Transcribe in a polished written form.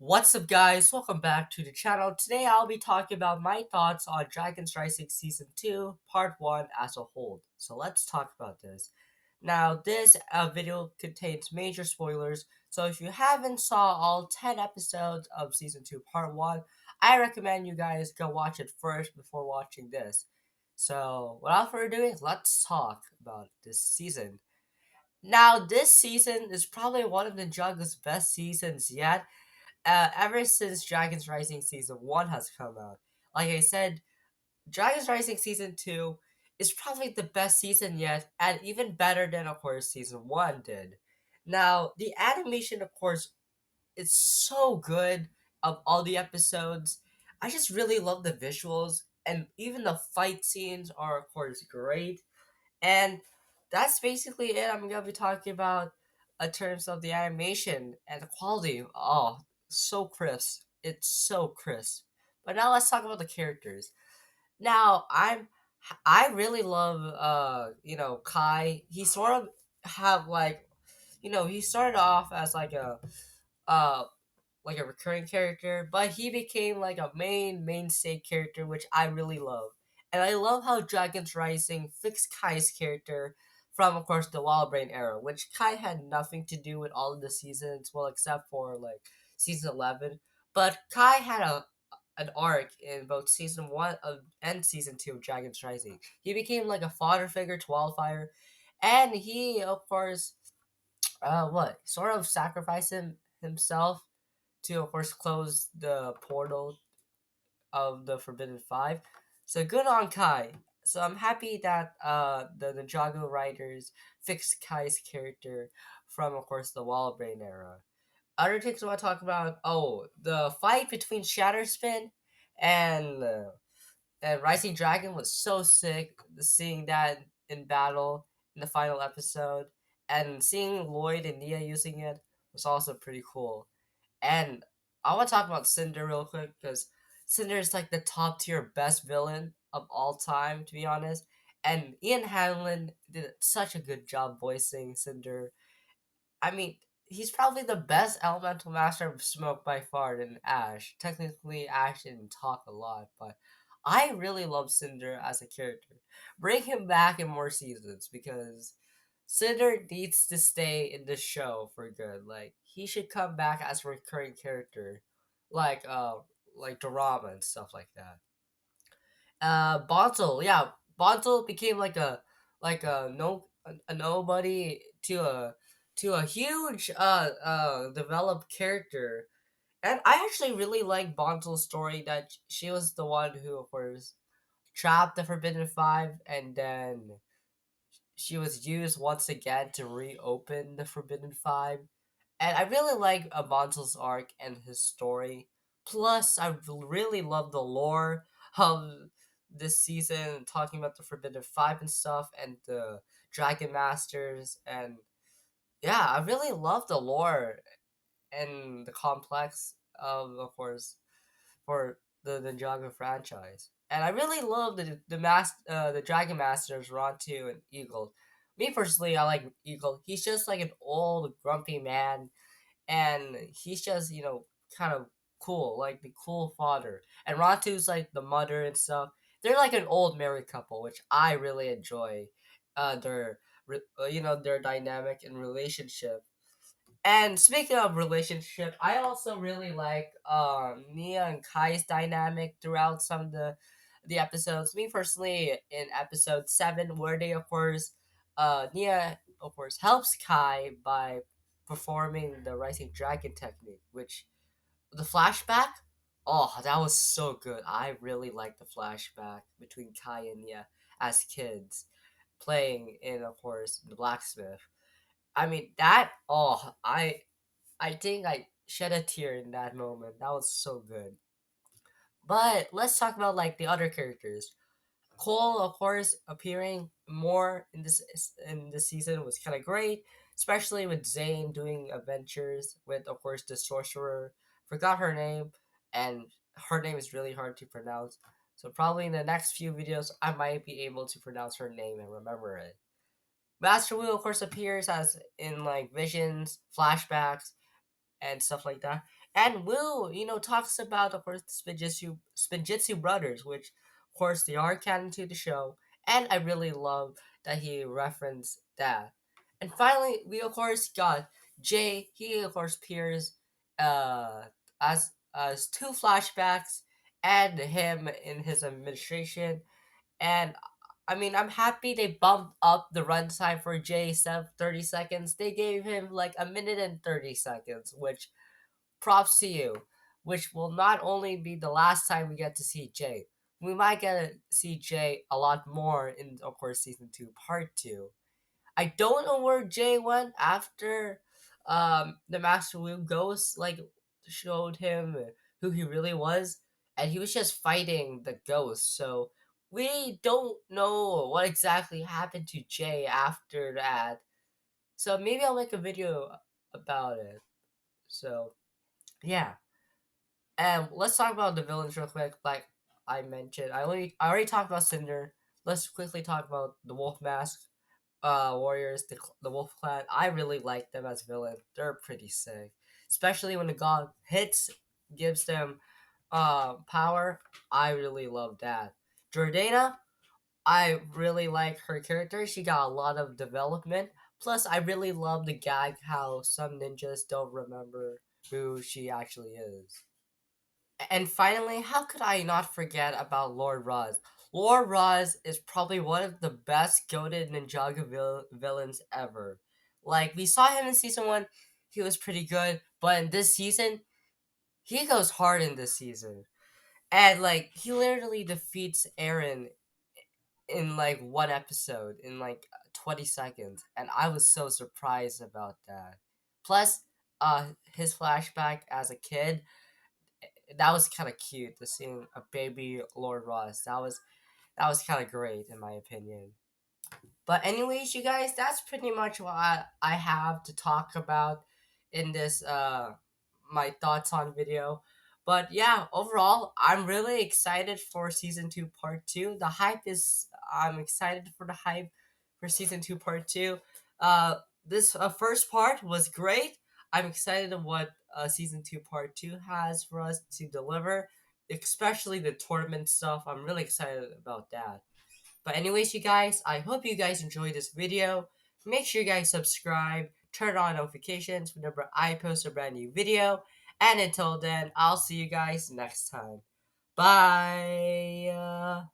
What's up, guys? Welcome back to the channel. Today, I'll be talking about my thoughts on Dragon's Rising Season 2, Part 1 as a whole. So, let's talk about this. Now, this video contains major spoilers, so if you haven't saw all 10 episodes of Season 2, Part 1, I recommend you guys go watch it first before watching this. So, without further ado, let's talk about this season. Now, this season is probably one of Ninjago's best seasons yet ever since Dragon's Rising Season 1 has come out. Like I said, Dragon's Rising Season 2 is probably the best season yet, and even better than, of course, Season 1 did. Now, the animation, of course, is so good of all the episodes. I just really love the visuals, and even the fight scenes are, of course, great. And that's basically it. I'm gonna be talking about in terms of the animation and the quality. Oh, so crisp. It's so crisp. But now let's talk about the characters. Now I really love Kai. He sort of have like he started off as uh like a recurring character, but he became like a mainstay character, which I really love. And I love how Dragon's Rising fixed Kai's character from, of course, the Wild Brain era, which Kai had nothing to do with all of the seasons, well, except for like season 11. But Kai had an arc in both season 1 of and season 2 of Dragon's Rising. He became like a father figure to Wildfire, and he, of course, sort of sacrificed himself to, of course, close the portal of the Forbidden Five. So good on Kai. So I'm happy that the Ninjago writers fixed Kai's character from, of course, the Wallbrain era. Other things I want to talk about. Oh, the fight between Shatterspin and uh, and Rising Dragon was so sick. Seeing that in battle in the final episode, and seeing Lloyd and Nia using it was also pretty cool. And I want to talk about Cinder real quick because Cinder is like the top tier best villain of all time, to be honest. And Ian Hanlon did such a good job voicing Cinder. I mean, he's probably the best elemental master of smoke by far than Ash. Technically, Ash didn't talk a lot, but I really love Cinder as a character. Bring him back in more seasons because Cinder needs to stay in the show for good. Like he should come back as a recurring character, like uh like drama and stuff like that. Bontel, yeah, Bontel became like a nobody to a huge developed character, and I actually really like Bontel's story that she was the one who, of course, trapped the Forbidden Five, and then she was used once again to reopen the Forbidden Five. And I really like Bontel's arc and his story. Plus, I really love the lore of this season, talking about the Forbidden Five and stuff, and the Dragon Masters. And yeah, I really love the lore and the complex of course, for the Ninjago franchise. And I really love the Dragon Masters, Rontu and Eagle. Me personally, I like Eagle. He's just like an old grumpy man, and he's just kind of cool, like the cool father. And Rontu's like the mother and stuff. They're like an old married couple, which I really enjoy. Their dynamic and relationship. And speaking of relationship, I also really like Nia and Kai's dynamic throughout some of the episodes. Me personally, in episode 7, where they, of course, Nia, of course, helps Kai by performing the Rising Dragon technique, which the flashback, oh, that was so good. I really liked the flashback between Kai and Nia as kids playing in, of course, the blacksmith. I mean that. Oh, I think I shed a tear in that moment. That was so good. But let's talk about like the other characters. Cole, of course, appearing more in this season was kind of great, especially with Zane doing adventures with, of course, the sorcerer. Forgot her name, and her name is really hard to pronounce. So probably in the next few videos, I might be able to pronounce her name and remember it. Master Wu, of course, appears as in like visions, flashbacks, and stuff like that. And Will, talks about, of course, the Spinjitzu brothers, which, of course, they are canon to the show. And I really love that he referenced that. And finally, we, of course, got Jay. He, of course, appears uh, as two flashbacks and him in his administration. And I mean, I'm happy they bumped up the runtime for Jay instead of 30 seconds. They gave him like a minute and 30 seconds, which props to you. Which will not only be the last time we get to see Jay, we might get to see Jay a lot more in, of course, season 2, part 2. I don't know where Jay went after the Master Wu Ghost like showed him who he really was, and he was just fighting the ghost. So we don't know what exactly happened to Jay after that. So maybe I'll make a video about it. So yeah, and let's talk about the villains real quick. Like I mentioned, I already talked about Cinder. Let's quickly talk about the Wolf Mask warriors, the Wolf Clan. I really like them as villains. They're pretty sick, especially when the god hits, gives them power. I really love that. Jordana, I really like her character. She got a lot of development. Plus, I really love the gag how some ninjas don't remember who she actually is. And finally, how could I not forget about Lord Raz? Lord Raz is probably one of the best goated Ninjago villains ever. Like, we saw him in season 1, he was pretty good, but in this season, he goes hard in this season. And, like, he literally defeats Aaron in, like, one episode, in, like, 20 seconds. And I was so surprised about that. Plus, his flashback as a kid, that was kind of cute to seeing a baby Lord Ross. That was kind of great in my opinion. But anyways, you guys, that's pretty much what I have to talk about in this my thoughts on video. But yeah, overall, I'm really excited for season 2 part 2. I'm excited for the hype for season 2 part 2. Uh this first part was great. I'm excited of what season 2 part 2 has for us to deliver, especially the tournament stuff. I'm really excited about that. But anyways, you guys, I hope you guys enjoyed this video. Make sure you guys subscribe, turn on notifications whenever I post a brand new video. And until then, I'll see you guys next time. Bye.